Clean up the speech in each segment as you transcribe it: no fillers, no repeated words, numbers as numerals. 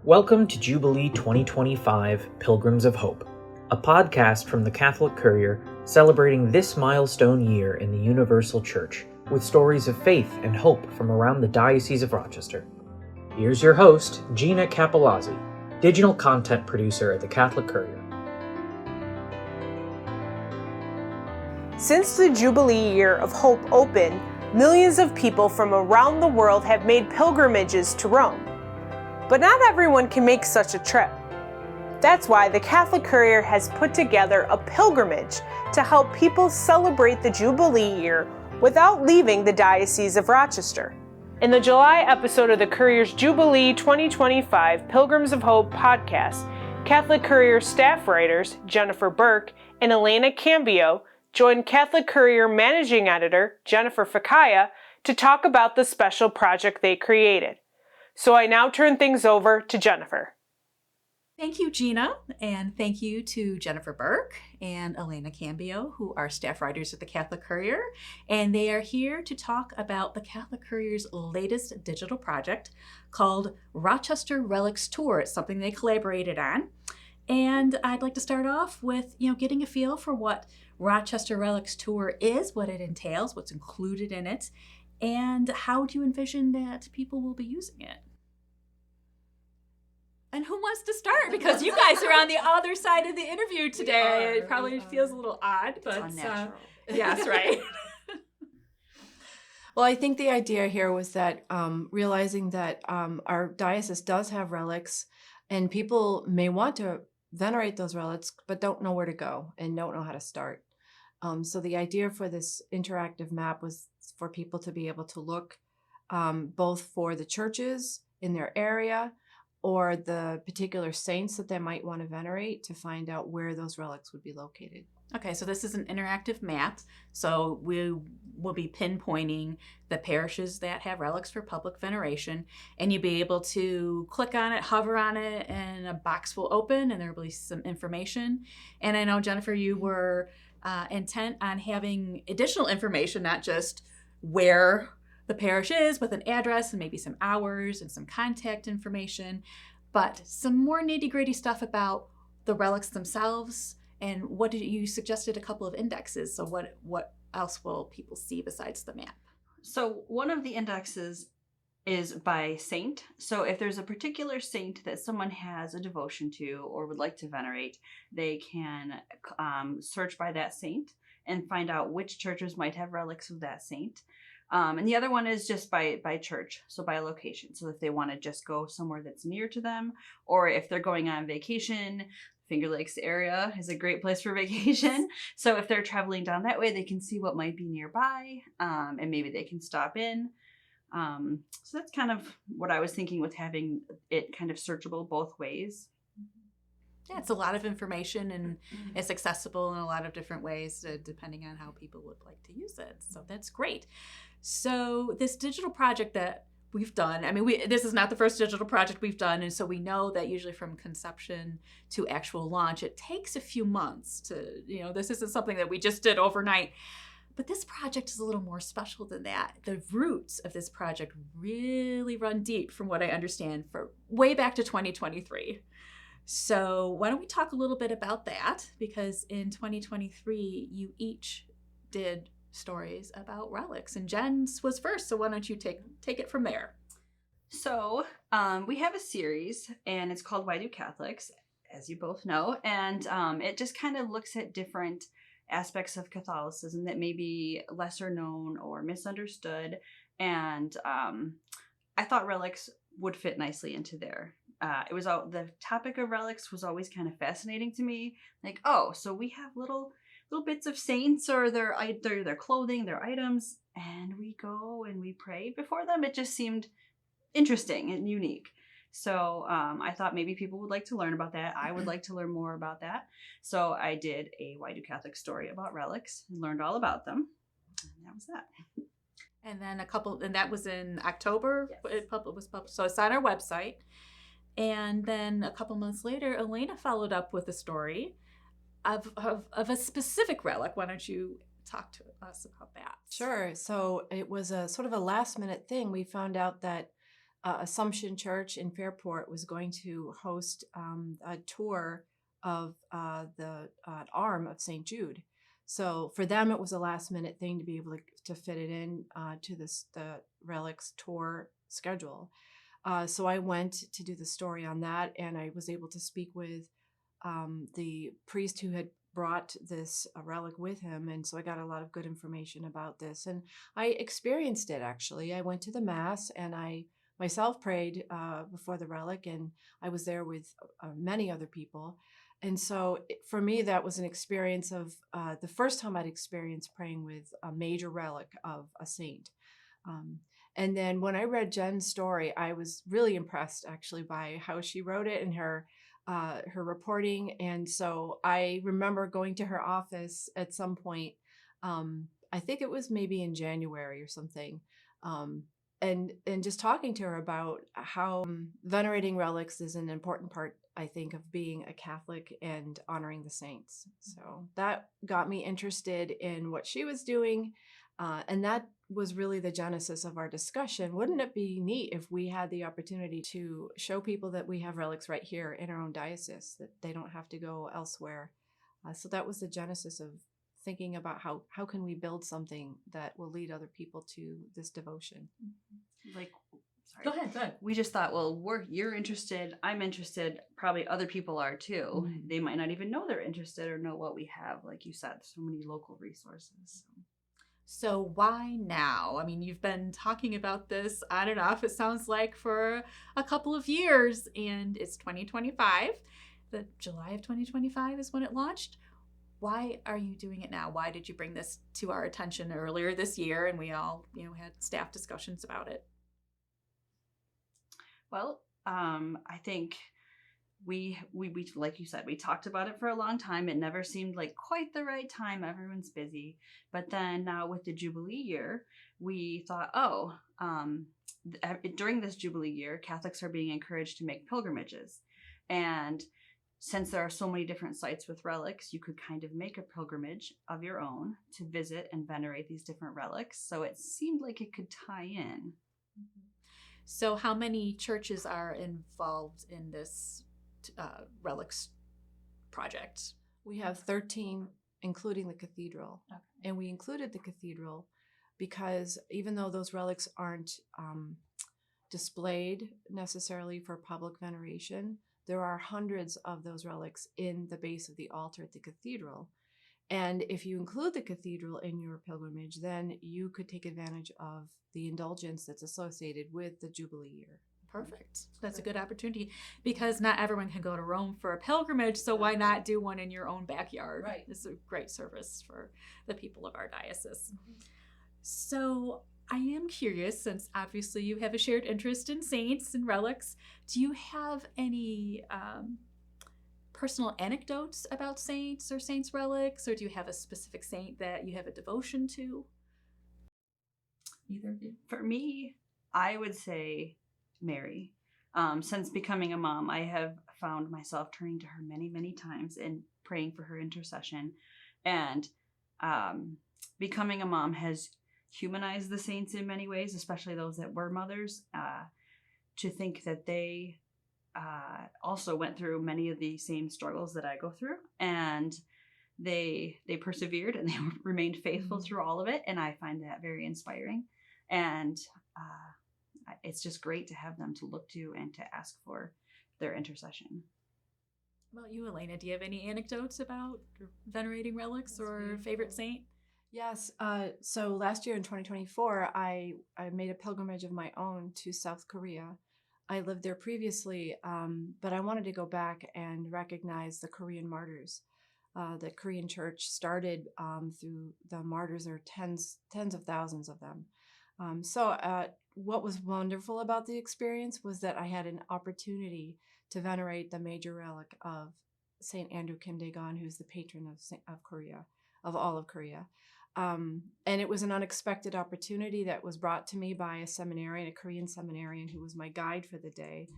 Welcome to Jubilee 2025 Pilgrims of Hope, a podcast from the Catholic Courier celebrating this milestone year in the Universal Church with stories of faith and hope from around the Diocese of Rochester. Here's your host, Gina Capellazzi, digital content producer at the Catholic Courier. Since the Jubilee Year of Hope opened, millions of people from around the world have made pilgrimages to Rome. But not everyone can make such a trip. That's why the Catholic Courier has put together a pilgrimage to help people celebrate the Jubilee year without leaving the Diocese of Rochester. In the July episode of the Courier's Jubilee 2025 Pilgrims of Hope podcast, Catholic Courier staff writers Jennifer Burke and Elena Cambio joined Catholic Courier Managing Editor Jennifer Ficcaglia to talk about the special project they created. So I now turn things over to Jennifer. Thank you, Gina, and thank you to Jennifer Burke and Elena Cambio, who are staff writers at the Catholic Courier, and they are here to talk about the Catholic Courier's latest digital project called Rochester Relics Tour. It's something they collaborated on, and I'd like to start off with, getting a feel for what Rochester Relics Tour is, what it entails, what's included in it, and how do you envision that people will be using it? And who wants to start? Because you guys are on the other side of the interview today. It probably feels a little odd, but unnatural. Yes, right. Well, I think the idea here was that realizing that our diocese does have relics, and people may want to venerate those relics, but don't know where to go and don't know how to start. So the idea for this interactive map was for people to be able to look both for the churches in their area or the particular saints that they might want to venerate to find out where those relics would be located. Okay, so this is an interactive map. So we will be pinpointing the parishes that have relics for public veneration, and you'll be able to click on it, hover on it, and a box will open, and there will be some information. And I know, Jennifer, you were intent on having additional information, not just where the parish is with an address and maybe some hours and some contact information, but some more nitty-gritty stuff about the relics themselves. And what did you suggested a couple of indexes? So what else will people see besides the map? So one of the indexes is by saint. So if there's a particular saint that someone has a devotion to or would like to venerate, they can search by that saint and find out which churches might have relics of that saint. And the other one is just by church, so by location. So if they want to just go somewhere that's near to them, or if they're going on vacation, Finger Lakes area is a great place for vacation. So if they're traveling down that way, they can see what might be nearby, and maybe they can stop in. So that's kind of what I was thinking with having it kind of searchable both ways. Yeah, it's a lot of information, and it's accessible in a lot of different ways depending on how people would like to use it. So that's great. So this digital project that we've done, this is not the first digital project we've done, and so we know that usually from conception to actual launch, it takes a few months to, this isn't something that we just did overnight. But this project is a little more special than that. The roots of this project really run deep, from what I understand, for way back to 2023. So why don't we talk a little bit about that? Because in 2023, you each did stories about relics, and Jen's was first. So why don't you take it from there? So we have a series, and it's called Why Do Catholics, as you both know, and it just kind of looks at different aspects of Catholicism that may be lesser known or misunderstood, and I thought relics would fit nicely into there. The topic of relics was always kind of fascinating to me. Like, so we have little bits of saints or their clothing, their items, and we go and we pray before them. It just seemed interesting and unique. So I thought maybe people would like to learn about that. I would like to learn more about that. So I did a Why Do Catholics story about relics and learned all about them. And that was that. And then and that was in October. Yes. It was published. So it's on our website. And then a couple months later, Elena followed up with a story of a specific relic. Why don't you talk to us about that? Sure. So it was a sort of a last minute thing. We found out that Assumption Church in Fairport was going to host a tour of the arm of St. Jude. So for them, it was a last minute thing to be able to fit it in to the Relics Tour schedule. So I went to do the story on that, and I was able to speak with the priest who had brought this relic with him. And so I got a lot of good information about this. And I experienced it, actually. I went to the Mass, and I myself prayed before the relic, and I was there with many other people. And so for me, that was an experience of the first time I'd experienced praying with a major relic of a saint. And then when I read Jen's story, I was really impressed, actually, by how she wrote it and her reporting. And so I remember going to her office at some point. I think it was maybe in January or something. And just talking to her about how venerating relics is an important part, I think, of being a Catholic and honoring the saints. So that got me interested in what she was doing. And that was really the genesis of our discussion. Wouldn't it be neat if we had the opportunity to show people that we have relics right here in our own diocese, that they don't have to go elsewhere? So that was the genesis of thinking about how can we build something that will lead other people to this devotion. Like, sorry. Go ahead. We just thought, well, you're interested, I'm interested, probably other people are too. Mm-hmm. They might not even know they're interested or know what we have. Like you said, so many local resources. So why now? I mean, you've been talking about this on and off, it sounds like, for a couple of years, and it's 2025. The July of 2025 is when it launched. Why are you doing it now? Why did you bring this to our attention earlier this year, and we all, had staff discussions about it? Well, I think we like you said, we talked about it for a long time. It never seemed like quite the right time. Everyone's busy. But then now with the Jubilee year, we thought, during this Jubilee year, Catholics are being encouraged to make pilgrimages. And since there are so many different sites with relics, you could kind of make a pilgrimage of your own to visit and venerate these different relics. So it seemed like it could tie in. So how many churches are involved in this Relics project? We have 13, including the cathedral. Okay. And we included the cathedral because even though those relics aren't displayed necessarily for public veneration, there are hundreds of those relics in the base of the altar at the cathedral. And if you include the cathedral in your pilgrimage, then you could take advantage of the indulgence that's associated with the Jubilee year. Perfect. That's a good opportunity because not everyone can go to Rome for a pilgrimage, so why not do one in your own backyard? Right. It's a great service for the people of our diocese. Mm-hmm. So I am curious, since obviously you have a shared interest in saints and relics, do you have any personal anecdotes about saints or saints' relics, or do you have a specific saint that you have a devotion to? Either of you? For me, I would say Mary. Since becoming a mom, I have found myself turning to her many, many times and praying for her intercession. And becoming a mom has humanized the saints in many ways, especially those that were mothers, to think that they also went through many of the same struggles that I go through. And they persevered and they remained faithful through all of it. And I find that very inspiring. And it's just great to have them to look to and to ask for their intercession. Well, you, Elena, do you have any anecdotes about venerating relics or favorite saint? Yes. So last year in 2024, I made a pilgrimage of my own to South Korea. I lived there previously, but I wanted to go back and recognize the Korean martyrs. The Korean church started through the martyrs. There are tens of thousands of them. So what was wonderful about the experience was that I had an opportunity to venerate the major relic of St. Andrew Kim Dae-gon, who's the patron of Korea, of all of Korea. And it was an unexpected opportunity that was brought to me by a Korean seminarian who was my guide for the day.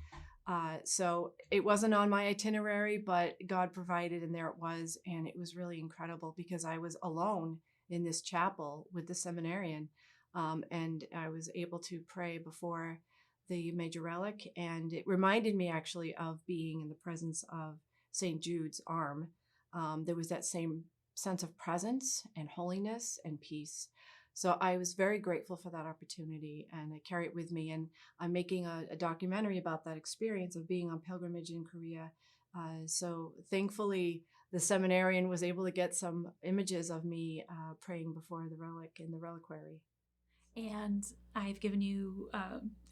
So it wasn't on my itinerary, but God provided, and there it was. And it was really incredible because I was alone in this chapel with the seminarian. And I was able to pray before the major relic, and it reminded me actually of being in the presence of St. Jude's arm. There was that same sense of presence and holiness and peace. So I was very grateful for that opportunity, and I carry it with me. And I'm making a documentary about that experience of being on pilgrimage in Korea. So thankfully, the seminarian was able to get some images of me praying before the relic in the reliquary. And I've given you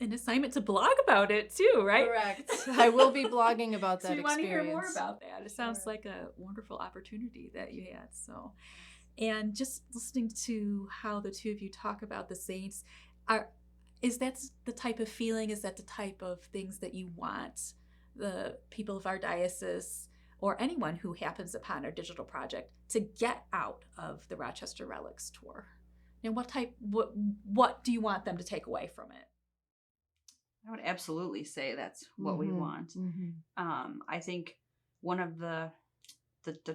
an assignment to blog about it too, right? Correct. I will be blogging about that So we want to experience. hear more about that. It sounds like a wonderful opportunity that you had. So, and just listening to how the two of you talk about the saints, is that the type of feeling? Is that the type of things that you want the people of our diocese or anyone who happens upon our digital project to get out of the Rochester Relics Tour? And what do you want them to take away from it? I would absolutely say that's what we want. I think one of the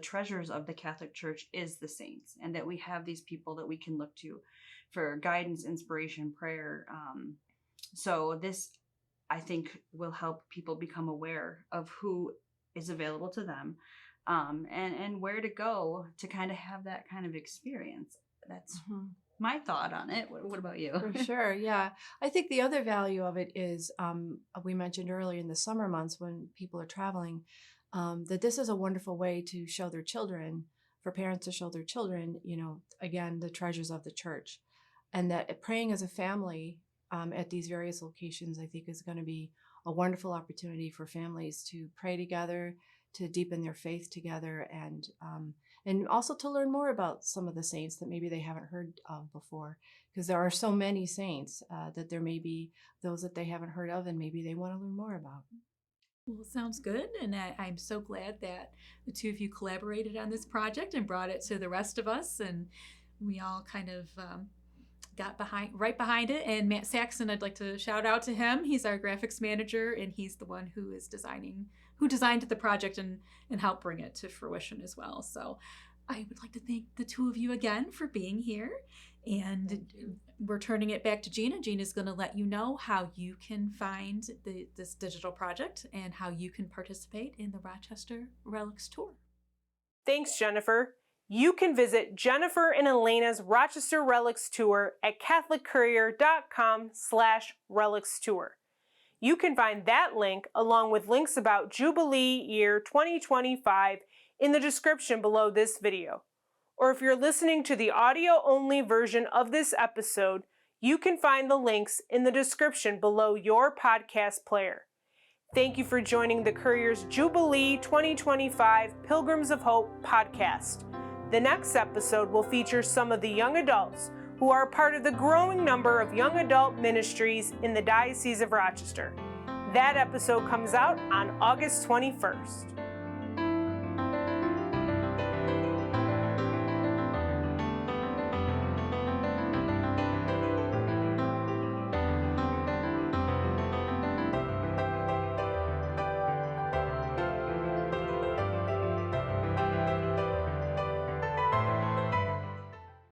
treasures of the Catholic Church is the saints, and that we have these people that we can look to for guidance, inspiration, prayer. So this, I think, will help people become aware of who is available to them, and where to go to kind of have that kind of experience. That's my thought on it. What about you? For sure, yeah. I think the other value of it is, we mentioned earlier in the summer months when people are traveling, that this is a wonderful way to show their children, for parents to show their children, again, the treasures of the church. And that praying as a family at these various locations, I think, is going to be a wonderful opportunity for families to pray together, to deepen their faith together, and also to learn more about some of the saints that maybe they haven't heard of before, because there are so many saints that there may be those that they haven't heard of and maybe they want to learn more about. Well, it sounds good, and I'm so glad that the two of you collaborated on this project and brought it to the rest of us, and we all kind of got right behind it. And Matt Saxon, I'd like to shout out to him. He's our graphics manager, and he's the one who designed the project and helped bring it to fruition as well. So I would like to thank the two of you again for being here. And we're turning it back to Gina. Gina's going to let you know how you can find this digital project and how you can participate in the Rochester Relics Tour. Thanks, Jennifer. You can visit Jennifer and Elena's Rochester Relics Tour at catholiccourier.com/relics tour. You can find that link along with links about Jubilee year 2025 in the description below this video. Or if you're listening to the audio-only version of this episode, you can find the links in the description below your podcast player. Thank you for joining the Courier's Jubilee 2025 Pilgrims of Hope podcast. The next episode will feature some of the young adults who are part of the growing number of young adult ministries in the Diocese of Rochester. That episode comes out on August 21st.